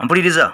Mpuliriza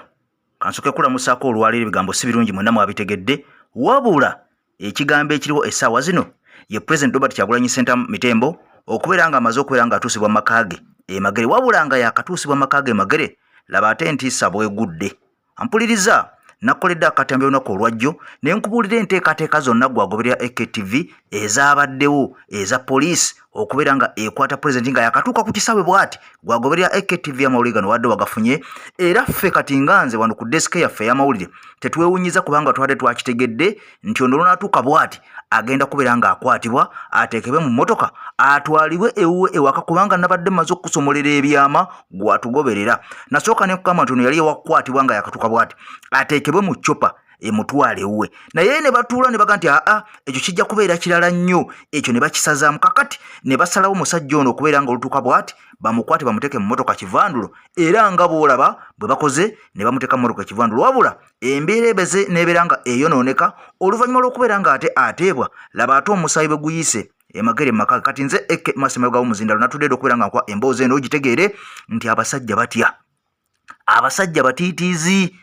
kansoke kulamusako olwalira ebigambo si birungi mwenna mwabitegedde wabula ekigambo ekiriwo essaawa zino ye President Robert Kyagulanyi Center Mitembo okubeera nga amaze okubeera nga atuusibwa makage Emagere wabula nga yakatuusibwa makage Emagere laba ate ntiisa bwegudde. Mpuliriza nakoledde akatambi olunaku olwajjo ne nkubuulira enteekateeka zonna gwagoberera EKTV ezabaddewo eza poliisi okubeera nga ekwata president nga yakatuuka ku kisaawe bw'ati gwagoberera EKTV amawulire gano wadde wagafunye era ffe kati nganze wano ku desike yaffe y'amawulire tetwewunyiza kubanga twadde twakitegedde nti ono lunaatuuka bw'ati agenda kubeera nga akwatibwa ateekebwe mu mmotoka atwalibwe ewuwe ewaka kubanga nabadde mmaze okusomolera ebyama gwatugoberera nasooka ne nkugamba nti ono yali ewakukwatibwa nga yakatuuka bw'ati ateekebwe mu ccopa emutwale ewuwe naye ne batuula ne baga nti ekyo kijja kubeera kirala nnyo ekyo ne bakisazaamu kakati ne basalawo omusajja ono okubeera nga olutuuka bw'ati bamukwate bamuteeke mu mmotoka kivandulo era nga bw'olaba bwe bakoze ne bamuteeka mu mmotoka kivandulo wabula embeera ebeze n'ebeera nga eyonooneka oluvannyuma lw'okubeera nga ate ateebwa laba ate omusaayi bwe guyiise Emagere maka kati nze Massimo gawo muzindalo natudde okubeera nga nkwa emboozi eno ogitegeere nti abasajja batya abasajja batiitiizi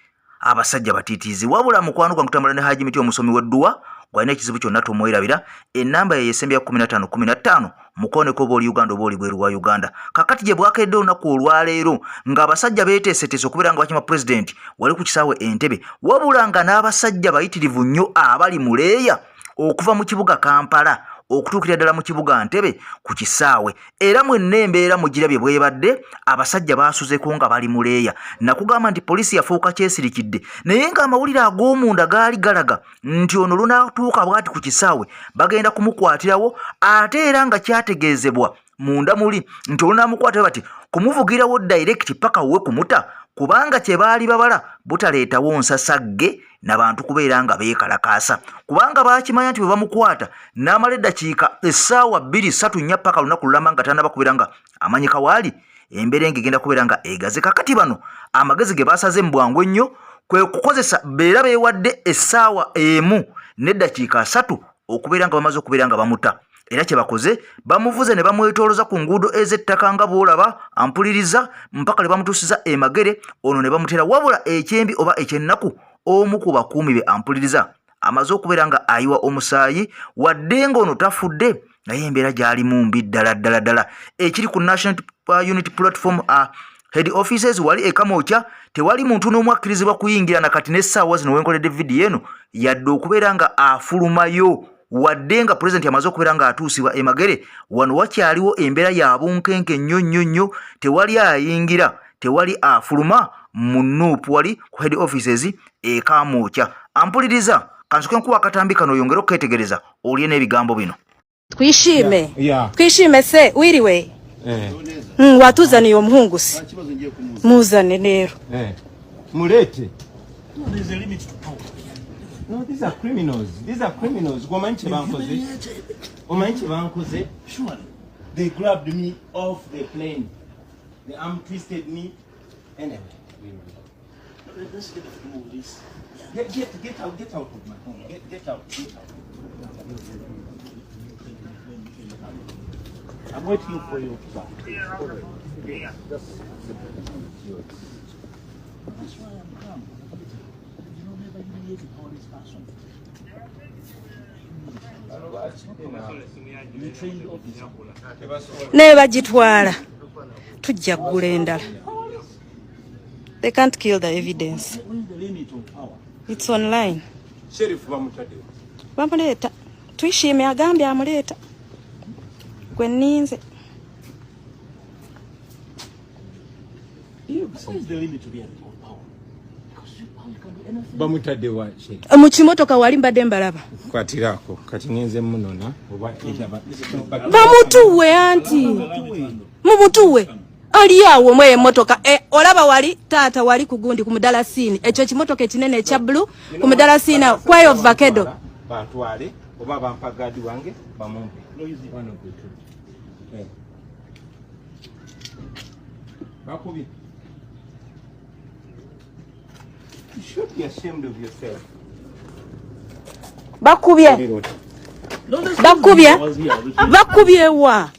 wabula mukwano gwa kutambula ne Haji Miti omusomi w'edduwa gwalina ekizibu kyonna tomwerabira ennamba ye yesembe ya 15 mukoneko bw'oli Uganda oba oli bweru wa Uganda kakati gye bwakedde olunaku olwaleero ng'abasajja beeteeseteese okubeera nga bakima president wali ku kisaawe Entebbe wabula nga n'abasajja bayitirivu nnyo abali mu leeya okuva mu kibuga Kampala okutuukira ddala mu kibuga Ntebbe ku kisaawe era mwenna embeera mugirabye bwebadde abasajja baasuzeko nga bali muleeya nakugamba nti poliisi yafuuka kyesirikidde naye ng'amawulire ag'omunda gaali galaga nti ono lunaatuuka bw'ati ku kisaawe bagenda kumukwatirawo ate era nga kyategeezebwa munda muli nti olunaamukwatira bati kumuvugirawo direct paka wuwe kumuta kubanga kye baali babala butaleetawo nsasagge n'abantu kubeera nga beekalakaasa kubanga baakimanya nti bwe bamukwata n'amala eddakiika essaawa 2-3 paka lunaku lulamba nga tannaba kubeera nga amanyika waali embeera engegenda kubeera nga egaze kakati bano amagezi ge baasaze mu bwangu ennyo kwe kukozesa beera beewadde essaawa 1 n'eddakiika 3 okubeera nga bamaze okubeera nga bamuta era kye bakoze bamuvuze ne bamwetooloza ku nguudo ez'ettaka nga bw'olaba ampuliriza mpaka ne bamutuusiza Emagere ono ne bamutera wabula ekyembi oba ekyennaku omu ku bakuumi be ampuliriza amaze okubeera nga ayiwa omusaayi wadde ng'ono tafudde naye embeera gy'alimu mbi ddala ekiri ku National Unity Platform head offices wali Kamwokya tewali muntu n'omu akkirizibwa kuyingira na kati n'essaawa zino wenkoledde vidiyo eno yadde okubeera nga afulumayo wadde nga president amaze okubeera nga atuusibwa Emagere wano wakyaliwo embeera ya Obunkenke nnyo tewali ayingira tewali afuluma mu Nuupu wali ku head offices Kamwokya ampuliriza kansoke nkuwa akatambi kano oyongere okuketegereza olye n'ebigambo bino twishime se wiriwe watuzaniye omuhungusi muzane leero mulete. No, these are criminals. Omanchi bankoze. Sure. They grabbed me off the plane. They arm twisted me. Anyway. Let's get through this. Get out of my home. Get out. I'm waiting for you. Yeah. That's why I'm calm. Ne bagitwala tujja kugula endala. They can't kill the evidence. It's online. Sheriff bamuleeta tuyishime agambye amuleeta gwe nninze. Bamutadde wa mu kimotoka wali mbadde mbalaba kwatirako kati ngenze munona oba ejaba bamutuwe anti mumutuwe ali awo mwe emotoka olaba wali tata wali kugundi ku mudalasini ekyo kimotoka ekinene ekya blue ku mudalasini kwayo vakedo bantwale oba bampagadi wange bamumpe bakubi. You should be ashamed of yourself. Bakubye wa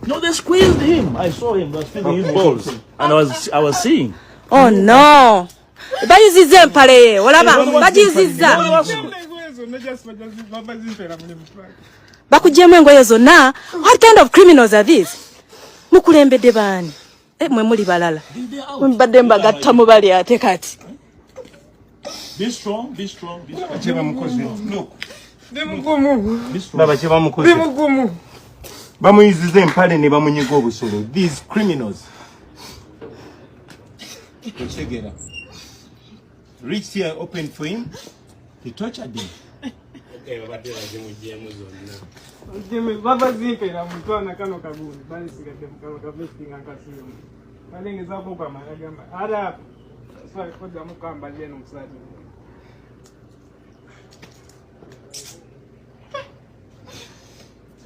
No, they squeezed him. I saw him. They were squeezing his balls, and I was seeing. Oh no. Bayizize empale olaba bagizizza. Bakujjemu engoye zonna. What kind of criminals are these? Mukulembedde baani? Mwe muli balala. Mbadde mbagatta mu bali ate kati. Be strong, be strong, be strong. Cheba mukozi. Look. Baba cheba mukozi. Bamuyizize empale ne bamunyiga obusolo. These criminals. Ekegera. Reached here, opened for him. He tortured him. Baba zimpera mutwana kano kabuni bali sigadde mukano kavestinga nkasiyo balengeza ko kwa maragamba ara swali kodda mukamba leno musadi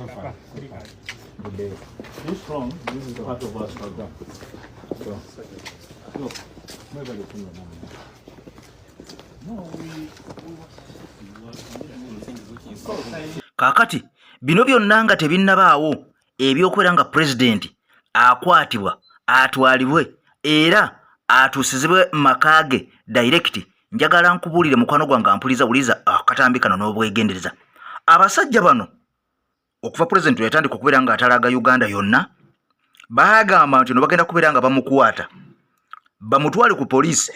So far. Be strong. This is part of our struggle. So, look, maybe the thing Kakati bino byonna nga tebinnabaawo ebyokubeera nga president akwatibwa atwalibwe era atuusizibwe makaage direct. Njagala nkubuulire mukwano gwange ampuliza wuliza akatambi kano n'obwegendereza. Abasajja bano okuva president yatandika okubeera nga atalaga Uganda yonna baagamba nti no bagenda kubeera nga bamukwata bamutwale ku poliisi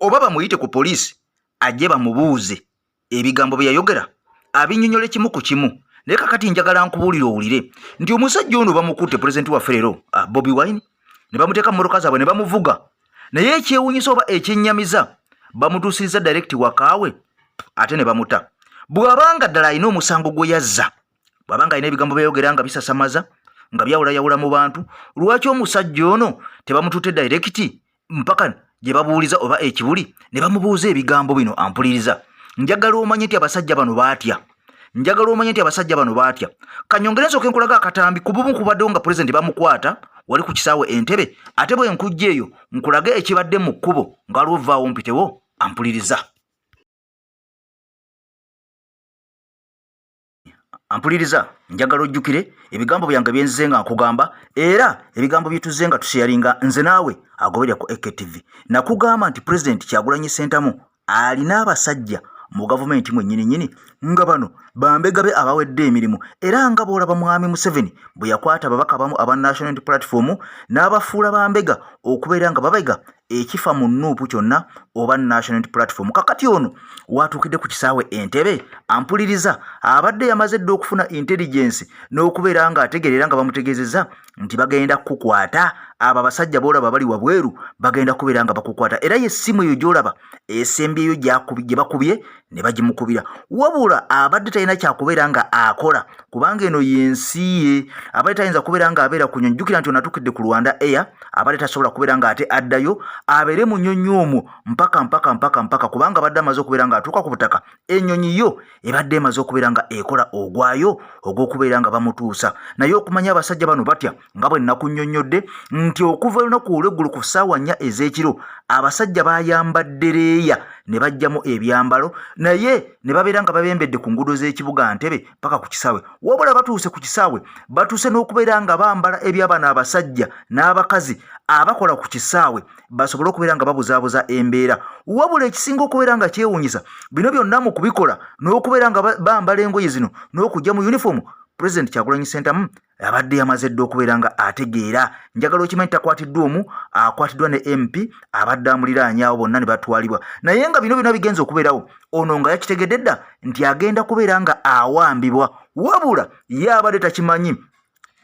oba bamuyite ku poliisi ajje bamubuuze ebigambo bye yayogera abinnyonnyole kimu ku kimu. Naye kakati njagala nkubuulire owulire nti omusajja ono bamukutte president waffe leero Bobi Wine ne bamuteeka mu mmotoka zaabwe ne bamuvuga, naye ekyewuunyisa oba ekyennyamiza bamutuusizza direct wakaawe ate ne bamuta. Bw'abanga ddala alina omusango gwe yazza, bw'abanga alina ebigambo byayogera nga bisasamaza nga byawulayawula mu bantu, lwaki omusajja ono tebamututte direct mpaka gye babuuliza oba ekibuli ne bamubuuza ebigambo bino? Ampuliriza, njagala omanye nti abasajja bano baatya. Kanyongere nsooke nkulaga akatambi ku bumu kubaddewo nga president bamukwata wali ku kisaawe Entebbe, ate bwe nkujja eyo nkulage ekibadde mu kkubo nga waliwo vaawo mpitewo. Ampuliriza, njagala ojjukire ebigambo byange byenzize nga nkugamba, era ebigambo byetuze nga tusharinga nze naawe agoberera ku EKTV. Nakugamba nti president Kyagulanyi Ssentamu alina abasajja mu gavumenti mwennyini nga bano bambegabe abawedde emirimu, era nga bw'olaba mwami Museveni bwe yakwata ababaka abamu aba National Unity Platform n'abafuula bambega okubeera nga babega ekifa mu Nuupu kyonna oba National Unity Platform. Kakati ono watuukidde ku kisaawe Entebbe, ampuliriza, abadde yamaze dda okufuna intelligence n'okubeera nga ategeerera nga bamutegeezezza nti bagenda kukukwata. Abo abasajja boolaba bali wabweru bagenda kubeera nga bakukwata, era y'essimu eyo gy'olaba esembyeyo gye bakubye ne bagimukubira. Wabula abadde talina kyakubeera nga akola, kubanga eno y'ensi ye. Abadde tayinza kubeera nga abeera ku nnyonyi. Jjukira nti onatuukidde ku Rwanda Air, abadde tasobola kubeera nga ate addayo abeere mu nnyonyi omwo mpaka kubanga abadde amaze okubeera nga atuuka ku butaka. Ennyonyi yo ebadde emaze okubeera nga ekola ogwayo ogw'okubeera nga bamutuusa. Naye okumanya abasajja bano batya nga bwe nnakunnyonnyodde nti okuva olunaku olw'eggulu ku ssaawa 4 ez'ekiro abasajja bayambadde leeya ne bajjamu ebyambalo, naye ne babeera nga babembedde ku nguudo z'ekibuga Ntebbe paka ku kisaawe. Wabula batuuse ku kisaawe batuuse n'okubeera nga bambala ebyabano abasajja n'abakazi abakola ku kisaawe basobole okubeera nga babuzaabuza embeera. Wabula ekisinga okubeera nga kyewuunyisa bino byonna mu kubikola n'okubeera nga bambala engoye zino n'okujja mu uniform, President Kyagulanyi Ssentamu abadde yamaze dda okubeera nga ategeera. Njagala okimanyi takwatiddwa omu, akwatiddwa ne MP abadde amuliraanyaawo, bonna ne batwalibwa. Naye nga bino byonna bigenza okubeerawo, ono nga yakitegedde dda nti agenda kubeera nga awambibwa. Wabula ye abadde takimanyi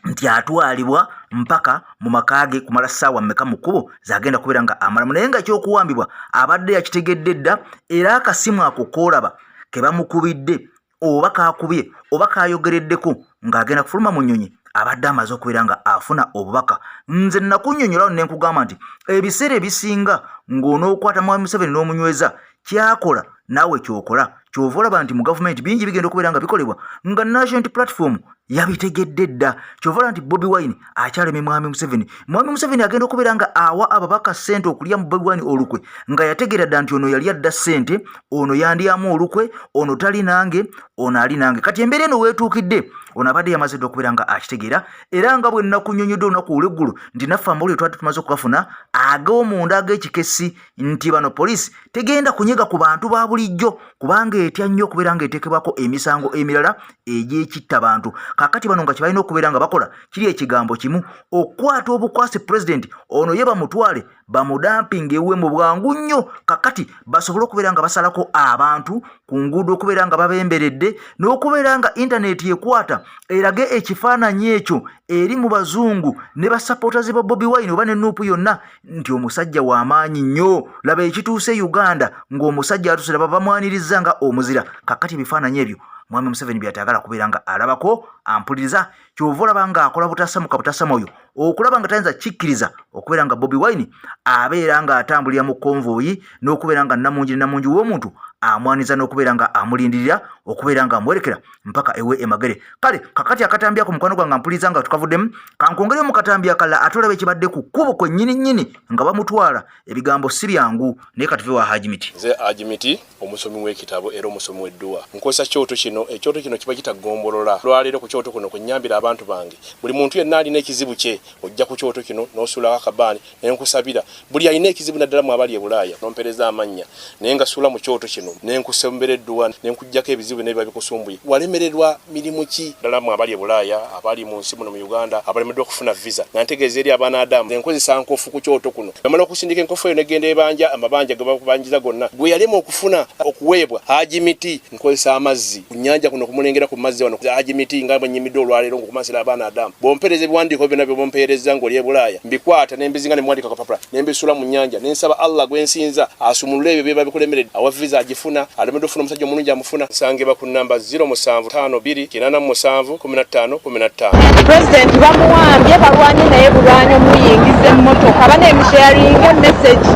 nti atwalibwa mpaka mu makaage kumala ssaawa mmeka mu kkubo zagenda kubeera nga amalamu. Naye nga ekyokuwambibwa abadde yakitegedde dda, era akasimu ako koolaba ke bamukubidde oba kakubye oba kayogereddeko ng'agenda kufuluma mu nnyonyi abadde amaze okubeera nga afuna obubaka. Nze nakunnyonnyola ne nkugamba nti ebiseera ebisinga ng'onookwata mwami Museveni n'omunyweza kyakola naawe kyokola kyova olaba nti mu gavumenti bingi bigenda okubeera nga bikolebwa nga national platform yabitegedde dda kyova olaba nti Bobi Wine akyaleme Mwami Museveni agenda okubeera nga awa ababaka ssente okulya mu Bobi Wine olukwe nga yategeera dda nti ono yali adda ssente ono yandyamu olukwe ono tali nange ono ali nange kati embeera eno weetuukidde ono abadde yamaze dda okubeera nga akitegeera era nga bwe nnakunnyonnyodde olunaku olw'eggulu nti naffe amawulire twali tumaze okugafuna ag'omunda ag'ekikesi nti bano poliisi tegenda kunyega ku bantu ba bulijjo kubanga etya nnyo okubeera ng'eteekebwako emisango emirala egy'ekitta bantu kakati bano nga kye balina okubeera nga bakola kiri ekigambo kimu okukwata obukwasi pulezidenti ono ye bamutwale bamudampinga ewuwe mu bwangu nnyo kakati basobole okubeera nga basalako abantu ku nguudo okubeera nga babemberedde n'okubeera nga intaneti ekwata erage ekifaananyi ekyo eri mu bazungu ne basapootazi ba Bobi Wine oba n'ennuupu yonna nti omusajja w'amaanyi nnyo laba ekituuse Uganda ng'omusajja atuuse bamwaniriza nga omuzira kakati ebifaananyi ebyo Mwami Museveni byatagala kubeera nga alabako ampuliriza kyova olaba nga akola butasamuka butasamu oyo okulaba nga tayinza kikkiriza okubeera nga Bobi Wine abeera nga atambulira mu konvoyi n'okubeera nga namungi w'omuntu amwaniza n'okubeera nga amulindirira okubeera nga amwerekera mpaka ewe Emagere kale kakati akatambi ako mukwano gwange ampuliriza nga tukavuddemu kankongere mu katambi akalala ate olaba ekibadde ku kkubo kwennyini nga bamutwala ebigambo si byangu naye katuve wa Hajimiti nze Hajimiti omusomi w'ekitabo era omusomi w'edduwa nkozesa kyoto kino ekyoto kino kiba kitagombolola lwaleero ku kyoto kuno kunnyambira abantu bange buli muntu yenna alina ekizibu kye ojja ku kyoto kino n'osuulako akabaani ne nkusabira buli alina ekizibu naddala mu abali e Bulaaya n'ompereza amannya naye nga suula mu kyoto kino ne nkusembera edduwa ne nkuggyako ebizibu n'ebiba bikusumbuye walemererwa mirimu ki ddala mu abali e Bulaaya abali mu nsi muno mu Uganda abalemeddwa okufuna visa nga ntegeeza eri abaana Adamu nkozesa nkofu ku kyoto kuno namala okusindika enkofu eyo negenda ebanja amabanja ge bakubanjiza gonna gwe yalema okufuna okuweebwa Hajimiti nkozesa amazzi ku nnyanja kuno kumulengera ku mazzi wano Hajimiti nga bwenyimidde olwaleero ng'okumansira abaana Adamu bompereza ebiwandiiko byonna bye bompereza ng'oli e Bulaaya mbikwata ne mbizinga ne muwandika kapapula ne mbisula mu nnyanja ne nsaba Allah gwensinza asumulule ebyo byeba bikulemeredde awa visa agifuna alemedde okufuna omusajja omulungi amufuna nsangibwa ku namba 0752871515 President bamuwambye balwanye naye bulwanyi omuyingiza emmotoka banemusharinga message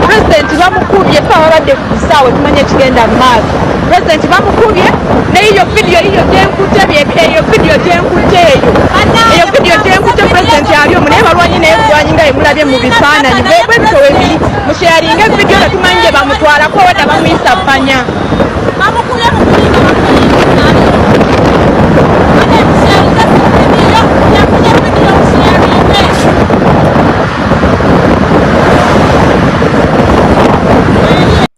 President bamukubye fa babadde ku kisaawe tumanye kigenda mu maaso President bamukubye neiyo video iyo gyenkute eyo video gyenkute eyo video gyenkute President ali omu naye balwanye naye bulwanyi nga emulabye mu bifaananyi bwebitowe biri musharinga video natumanye bamutwalako wadda bamuyisa ppanya bamukubye mu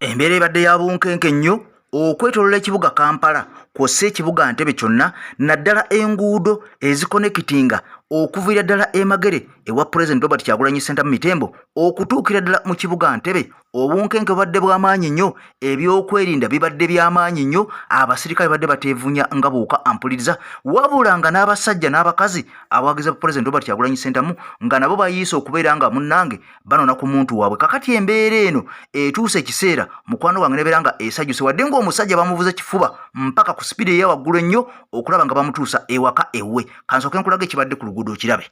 embeera ebadde ya bunkenke nnyo okwetolola ekibuga Kampala kw'ossa ekibuga Ntebe kyonna naddala enguudo ezikonekitinga okuviira ddala Emagere ewa President Robert Kyagulanyi Ssentamu Mitembo okutuukira ddala mu kibuga Ntebe obunkenke bubadde bw'amaanyi nnyo ebyokwerinda bibadde by'amaanyi nnyo abasirikale badde bateevunya nga buuka ampuliriza wabula nga n'abasajja n'abakazi abawagiza President Robert Kyagulanyi Ssentamu nga nabo bayiise okubeera nga munnange banona ku muntu waabwe kakati embeera eno etuuse ekiseera mukwano gwange nebeera nga esajjuse wadde ng'omusajja bamuvuze kifuba mpaka ku sipidi eya waggulu ennyo okulaba nga bamutuusa ewaka ewwe kansooke nkulaga ekibadde ku luguudo okirabe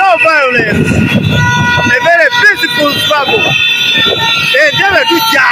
No violence. A very peaceful struggle. Entebe tujja.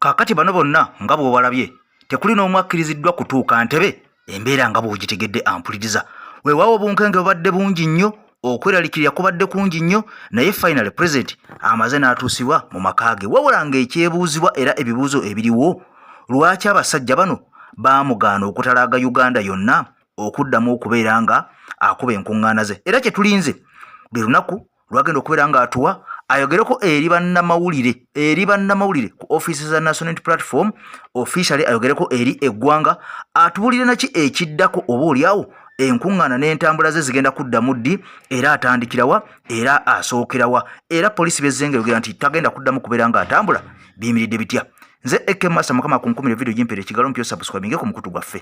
kakati bano bonna nga bwe balabye tekuli n'omu akkiriziddwa kutuuka Ntebe embeera nga bw'ogitegedde ampuliriza weewaawo obunkenke bubadde bungi nnyo okweralikirira kubadde kungi nnyo naye final president amaze n'atuusibwa mu maka ge wabula ng'ekyebuuzibwa era ebibuuzo ebiriwo lwaki abasajja bano baamugaana okutalaaga Uganda yonna okuddamu okubeera nga akuba enkuŋŋaana ze. Era kye tulinze buli lunaku lwagenda okubeera nga atuwa ayogereko eri bannamawulire ku ofiisi za National Unity Platform, officially ayogereko eri eggwanga, atubulire naki ekiddako oba oliawo enkuŋŋaana n'entambula ze zigenda kuddamu ddi, era atandikirawa era asookerawa, era poliisi bezzenga yogera nti tagenda kuddamu kubeera nga atambula biyimiridde bitya. Nze Ekemasa Mukama kunkumira video gimpere ekigalo mpyo subscribinge ku mukutu gwaffe.